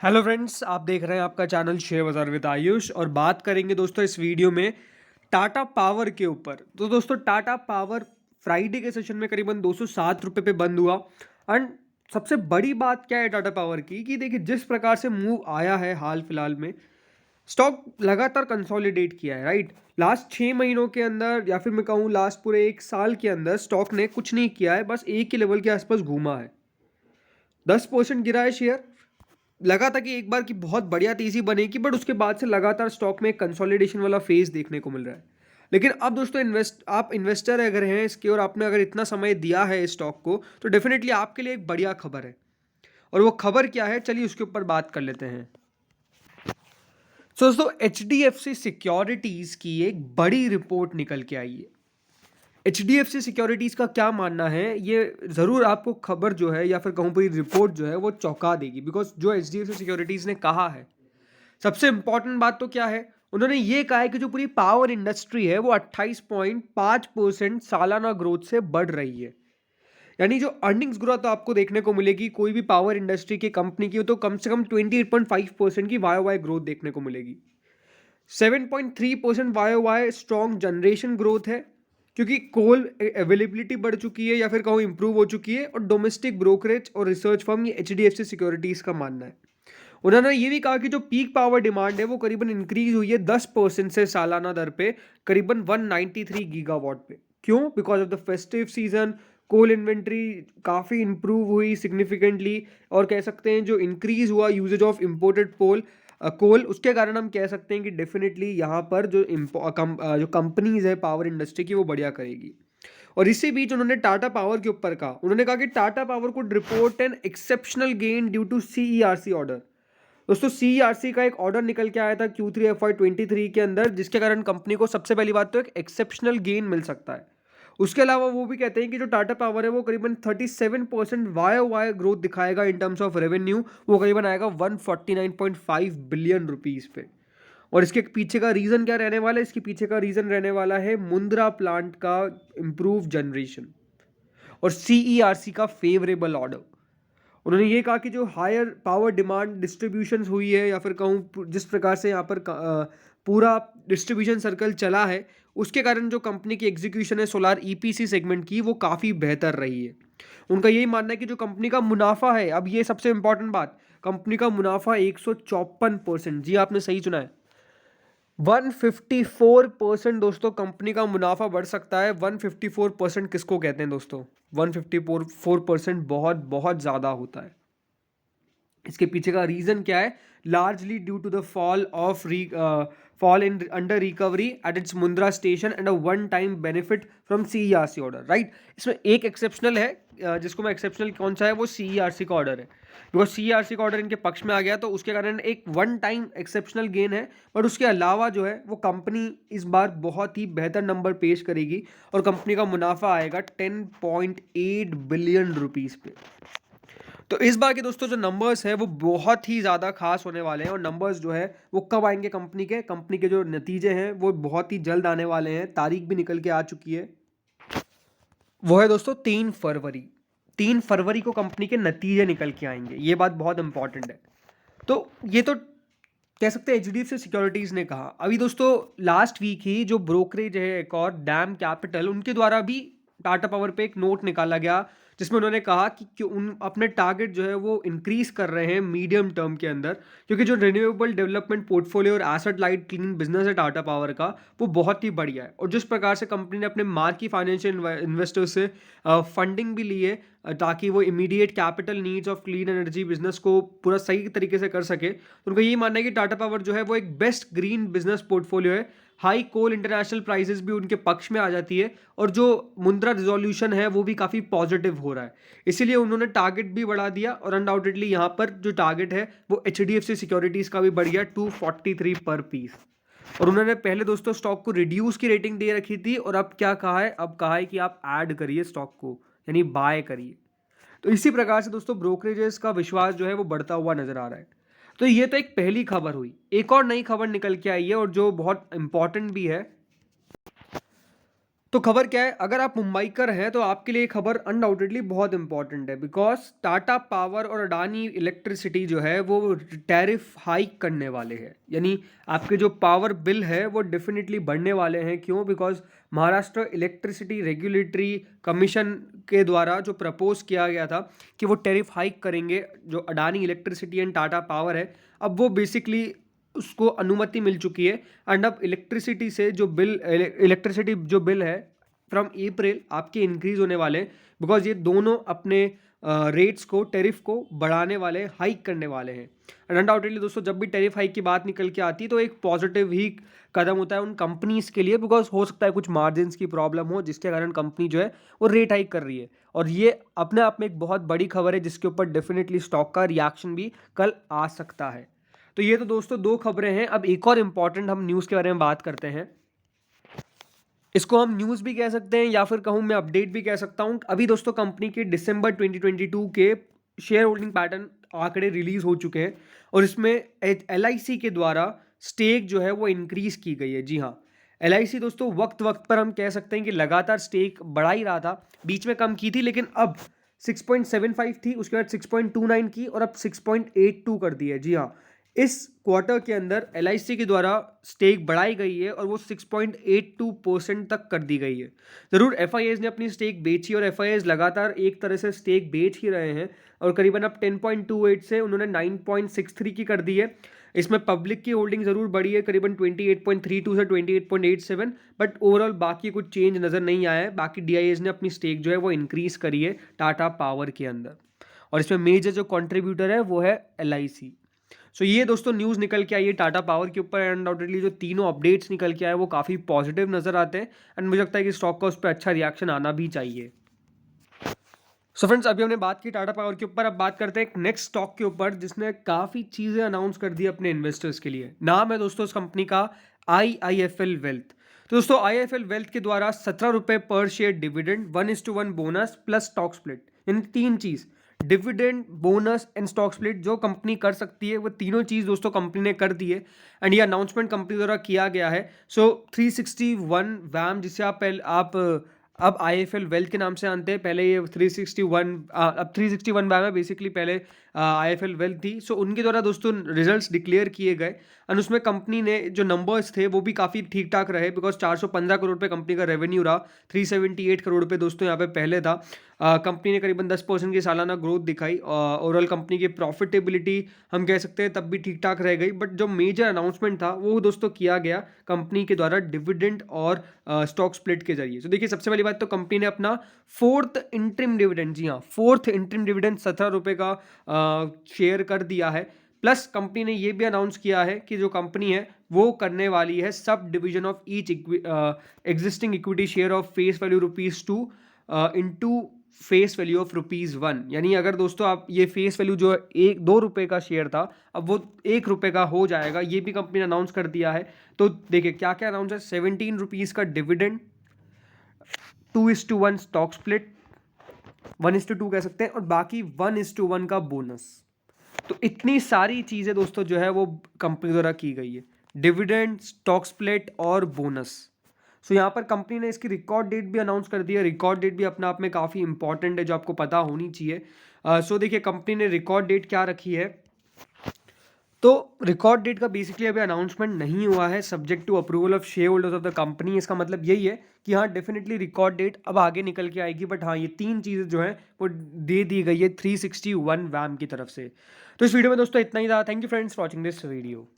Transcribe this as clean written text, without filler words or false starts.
Hello friends, आप देख रहे हैं आपका चैनल शेयर बाजार विद आयुष और बात करेंगे दोस्तों इस वीडियो में टाटा पावर के ऊपर। तो दोस्तों टाटा पावर फ्राइडे के सेशन में करीबन 207 रुपये पे बंद हुआ। एंड सबसे बड़ी बात क्या है टाटा पावर की कि देखिए जिस प्रकार से मूव आया है हाल फिलहाल में स्टॉक लगातार कंसोलिडेट किया है, राइट। लास्ट 6 महीनों के अंदर या फिर मैं कहूँ लास्ट पूरे एक साल के अंदर स्टॉक ने कुछ नहीं किया है, बस एक ही लेवल के आसपास घूमा है। 10% गिरा है शेयर। लगा था कि एक बार की बहुत बढ़िया तेजी बनेगी, बट उसके बाद से लगातार स्टॉक में कंसोलिडेशन वाला फेज देखने को मिल रहा है। लेकिन अब दोस्तों आप इन्वेस्टर अगर हैं इसके और आपने अगर इतना समय दिया है इस स्टॉक को, तो डेफिनेटली आपके लिए एक बढ़िया खबर है। और वो खबर क्या है, चलिए उसके ऊपर बात कर लेते हैं। दोस्तों HDFC सिक्योरिटीज की एक बड़ी रिपोर्ट निकल के आई है। HDFC सिक्योरिटीज का क्या मानना है, ये ज़रूर आपको खबर जो है या फिर कहूँ पूरी रिपोर्ट जो है वो चौंका देगी। बिकॉज जो HDFC सिक्योरिटीज ने कहा है, सबसे इंपॉर्टेंट बात तो क्या है, उन्होंने ये कहा है कि जो पूरी पावर इंडस्ट्री है वो 28.5% सालाना ग्रोथ से बढ़ रही है। यानी जो अर्निंग्स ग्रोथ आपको देखने को मिलेगी कोई भी पावर इंडस्ट्री की कंपनी की, तो कम से कम 28.5% की वाई ग्रोथ देखने को मिलेगी। 7.3% वाई स्ट्रॉन्ग जनरेशन ग्रोथ है, क्योंकि कोल अवेलेबिलिटी बढ़ चुकी है या फिर कहूँ इंप्रूव हो चुकी है। और डोमेस्टिक ब्रोकरेज और रिसर्च फर्म ये HDFC सिक्योरिटीज का मानना है। उन्होंने ये भी कहा कि जो पीक पावर डिमांड है वो करीबन इंक्रीज हुई है 10% से सालाना दर पे करीबन 193 गीगावाट पे। क्यों? Because of the festive season coal inventory काफ़ी इंप्रूव हुई सिग्निफिकेंटली। और कह सकते हैं जो इंक्रीज हुआ यूजेज ऑफ इम्पोर्टेड कोल, उसके कारण हम कह सकते हैं कि डेफिनेटली यहाँ पर जो कंपनीज है पावर इंडस्ट्री की वो बढ़िया करेगी। और इसी बीच उन्होंने टाटा पावर के ऊपर कहा, उन्होंने कहा कि Tata power could report an exceptional gain due to CERC order. दोस्तों CERC का एक ऑर्डर निकल के आया था Q3 FY23 के अंदर, जिसके कारण कंपनी को सबसे पहली बात तो एक एक्सेप्शनल गेन मिल सकता है। उसके अलावा वो भी कहते हैं कि जो टाटा पावर है वो करीबन 37% वाई ग्रोथ दिखाएगा इन टर्म्स ऑफ रेवेन्यू। वो करीबन आएगा 149.5 बिलियन रुपीस पे। और इसके पीछे का रीजन क्या रहने वाला है? इसके पीछे का रीजन रहने वाला है मुंद्रा प्लांट का इंप्रूव जनरेशन और CERC का फेवरेबल ऑर्डर। उन्होंने ये कहा कि जो हायर पावर डिमांड डिस्ट्रीब्यूशन हुई है या फिर कहूँ जिस प्रकार से यहाँ पर पूरा डिस्ट्रीब्यूशन सर्कल चला है, उसके कारण जो कंपनी की एग्जीक्यूशन है सोलार EPC सेगमेंट की वो काफ़ी बेहतर रही है। उनका यही मानना है कि जो कंपनी का मुनाफा है, अब ये सबसे इंपॉर्टेंट बात, कंपनी का मुनाफा 154%, जी आपने सही सुना है, 154% दोस्तों कंपनी का मुनाफा बढ़ सकता है। 154% किसको कहते हैं दोस्तों? 154% बहुत बहुत ज़्यादा होता है। इसके पीछे का रीजन क्या है? Largely due to the fall in under recovery at its Mundra station and a one time benefit from CERC order, right. इसमें एक एक्सेप्शनल है, जिसको मैं एक्सेप्शनल कौन सा है, वो CERC का ऑर्डर है। बिकॉज CERC का ऑर्डर इनके पक्ष में आ गया तो उसके कारण एक वन टाइम एक्सेप्शनल गेन है। बट उसके अलावा जो है वो कंपनी इस बार बहुत ही बेहतर नंबर पेश करेगी और कंपनी का मुनाफा आएगा 10.8 बिलियन रुपीस पे। तो इस बार के दोस्तों जो नंबर्स है वो बहुत ही ज़्यादा खास होने वाले हैं। और नंबर्स जो है वो कब आएंगे, कंपनी के जो नतीजे हैं वो बहुत ही जल्द आने वाले हैं। तारीख भी निकल के आ चुकी है, वो है दोस्तों 3 फरवरी। 3 फरवरी को कंपनी के नतीजे निकल के आएंगे, ये बात बहुत इंपॉर्टेंट है। तो ये तो कह सकते हैं HDFC सिक्योरिटीज़ ने कहा। अभी दोस्तों लास्ट वीक ही जो ब्रोकरेज है एक और डैम कैपिटल, उनके द्वारा भी टाटा पावर पे एक नोट निकाला गया जिसमें उन्होंने कहा कि उन अपने टारगेट जो है वो इंक्रीज कर रहे हैं मीडियम टर्म के अंदर, क्योंकि जो रिन्यूएबल डेवलपमेंट पोर्टफोलियो और एसेट लाइट क्लीन बिजनेस है टाटा पावर का, वो बहुत ही बढ़िया है। और जिस प्रकार से कंपनी ने अपने मार्की फाइनेंशियल इन्वेस्टर्स से फंडिंग भी ली है ताकि वो immediate capital needs of clean energy business को पूरा सही तरीके से कर सके, तो उनका यही मानना है कि टाटा पावर जो है वो एक बेस्ट ग्रीन बिजनेस पोर्टफोलियो है। हाई कोल इंटरनेशनल प्राइसेस भी उनके पक्ष में आ जाती है और जो मुद्रा रिजोल्यूशन है वो भी काफ़ी पॉजिटिव हो रहा है। इसीलिए उन्होंने टारगेट भी बढ़ा दिया और अनडाउटेडली यहाँ पर जो टारगेट है वो HDFC सिक्योरिटीज़ का भी बढ़ गया 243 पर पीस। और उन्होंने पहले दोस्तों स्टॉक को रिड्यूस की रेटिंग दे रखी थी और अब क्या कहा है, अब कहा है कि आप ऐड करिए स्टॉक को, यानी बाय करिए। तो इसी प्रकार से दोस्तों ब्रोकरेजेस का विश्वास जो है वो बढ़ता हुआ नजर आ रहा है। तो ये तो एक पहली खबर हुई। एक और नई खबर निकल के आई है और जो बहुत इंपॉर्टेंट भी है, तो खबर क्या है, अगर आप मुंबईकर हैं तो आपके लिए खबर अनडाउटेडली बहुत इंपॉर्टेंट है, बिकॉज टाटा पावर और अडानी इलेक्ट्रिसिटी जो है वो टैरिफ हाइक करने वाले हैं। यानी आपके जो पावर बिल है वो डेफिनेटली बढ़ने वाले हैं। क्यों? Because Maharashtra electricity regulatory commission के द्वारा जो प्रपोज किया गया था कि वो टैरिफ हाइक करेंगे, जो Adani electricity and Tata power है, अब वो बेसिकली उसको अनुमति मिल चुकी है। एंड अब इलेक्ट्रिसिटी जो बिल है फ्रॉम अप्रैल आपके इंक्रीज होने वाले हैं, बिकॉज ये दोनों अपने रेट्स को, टेरिफ को बढ़ाने वाले, हाइक करने वाले हैं। एंड अनडाउटेडली दोस्तों, जब भी टेरिफ हाइक की बात निकल के आती है तो एक पॉजिटिव ही कदम होता है उन कंपनीज के लिए, बिकॉज हो सकता है कुछ मार्जिन की प्रॉब्लम हो जिसके कारण कंपनी जो है वो रेट हाइक कर रही है। और ये अपने आप में एक बहुत बड़ी खबर है जिसके ऊपर डेफिनेटली स्टॉक का रिएक्शन भी कल आ सकता है। तो ये तो दोस्तों दो खबरें हैं। अब एक और इंपॉर्टेंट हम न्यूज़ के बारे में बात करते हैं। इसको हम न्यूज़ भी कह सकते हैं या फिर कहूँ मैं अपडेट भी कह सकता हूँ। अभी दोस्तों कंपनी के दिसंबर 2022 के शेयर होल्डिंग पैटर्न आंकड़े रिलीज हो चुके हैं और इसमें LIC के द्वारा स्टेक जो है वो इंक्रीज की गई है। जी हाँ, LIC दोस्तों वक्त वक्त पर हम कह सकते हैं कि लगातार स्टेक बढ़ा ही रहा था। बीच में कम की थी लेकिन अब 6.75 थी, उसके बाद 6.29 की और अब 6.82 कर दी है। जी हाँ, इस क्वार्टर के अंदर LIC के द्वारा स्टेक बढ़ाई गई है और वो 6.82% तक कर दी गई है। ज़रूर FIAs ने अपनी स्टेक बेची और FIAs लगातार एक तरह से स्टेक बेच ही रहे हैं और करीबन अब 10.28 से उन्होंने 9.63 की कर दी है। इसमें पब्लिक की होल्डिंग ज़रूर बढ़ी है करीबन 28.32 से 28.87, बट ओवरऑल बाकी कुछ चेंज नज़र नहीं आया है। बाकी DIAs ने अपनी स्टेक जो है वो इंक्रीज़ करी है टाटा पावर के अंदर और इसमें मेजर जो कॉन्ट्रीब्यूटर है वो है LIC। सो ये दोस्तों न्यूज़ निकल के आई है टाटा पावर के ऊपर। अनडाउटेडली जो तीनों अपडेट्स निकल के आए वो काफ़ी पॉजिटिव नज़र आते हैं एंड मुझे लगता है कि स्टॉक का उस पर अच्छा रिएक्शन आना भी चाहिए। सो फ्रेंड्स, अभी हमने बात की टाटा पावर के ऊपर, अब बात करते हैं एक नेक्स्ट स्टॉक के ऊपर जिसने काफ़ी चीज़ें अनाउंस कर दी अपने इन्वेस्टर्स के लिए। नाम है दोस्तों उस कंपनी का IIFL वेल्थ। तो दोस्तों IIFL वेल्थ के द्वारा 17 रुपये पर share dividend, 1:1 bonus plus stock split, यानी तीन चीज़, dividend, bonus and stock split जो कंपनी कर सकती है वो तीनों चीज़ दोस्तों कंपनी ने कर दी है एंड ये अनाउंसमेंट कंपनी द्वारा किया गया है। सो 361 वैम जिसे आप अब IIFL वेल्थ के नाम से जानते हैं, पहले ये 361 अब 361 वैम है बेसिकली, पहले IIFL वेल्थ थी। सो उनके द्वारा दोस्तों रिजल्ट्स डिक्लेयर किए गए एंड उसमें कंपनी ने जो नंबर्स थे वो भी काफ़ी ठीक ठाक रहे, बिकॉज 415 करोड़ रुपये कंपनी का रेवेन्यू रहा, 378 करोड़ रुपये दोस्तों यहाँ पे पहले था। कंपनी ने करीबन 10% की सालाना ग्रोथ दिखाई। ओवरऑल कंपनी की प्रॉफिटेबिलिटी हम कह सकते हैं तब भी ठीक ठाक रह गई, बट जो मेजर अनाउंसमेंट था वो दोस्तों किया गया कंपनी के द्वारा डिविडेंड और स्टॉक स्प्लिट के जरिए। तो देखिए सबसे पहली बात तो कंपनी ने अपना फोर्थ इंटरिम डिविडेंड, जी हाँ फोर्थ इंटरिम डिविडेंड 17 रुपये का शेयर कर दिया है। प्लस कंपनी ने ये भी अनाउंस किया है कि जो कंपनी है वो करने वाली है sub division of each existing equity share of face value ₹2 into face value of ₹1। यानी अगर दोस्तों आप ये फेस वैल्यू जो 2 रुपये का शेयर था अब वो 1 रुपये का हो जाएगा, ये भी कंपनी ने अनाउंस कर दिया है। तो देखिए क्या क्या अनाउंस है, 17 रुपीज़ का डिविडेंड, 2:1 स्टॉक स्प्लिट, 1:2 कह सकते हैं, और बाकी 1:1 का बोनस। तो इतनी सारी चीज़ें दोस्तों जो है वो कंपनी द्वारा की गई है, डिविडेंड, स्टॉक स्प्लिट और बोनस। सो यहाँ पर कंपनी ने इसकी रिकॉर्ड डेट भी अनाउंस कर दी है। रिकॉर्ड डेट भी अपने आप में काफ़ी इंपॉर्टेंट है जो आपको पता होनी चाहिए। सो देखिए कंपनी ने रिकॉर्ड डेट क्या रखी है, तो रिकॉर्ड डेट का बेसिकली अभी अनाउंसमेंट नहीं हुआ है, subject to approval of shareholders of the company. इसका मतलब यही है कि हाँ डेफिनेटली रिकॉर्ड डेट अब आगे निकल के आएगी, बट हाँ ये तीन चीज़ें जो है वो दे दी गई है 361 वैम की तरफ से। तो इस वीडियो में दोस्तों इतना ही था। Thank you friends for watching this video.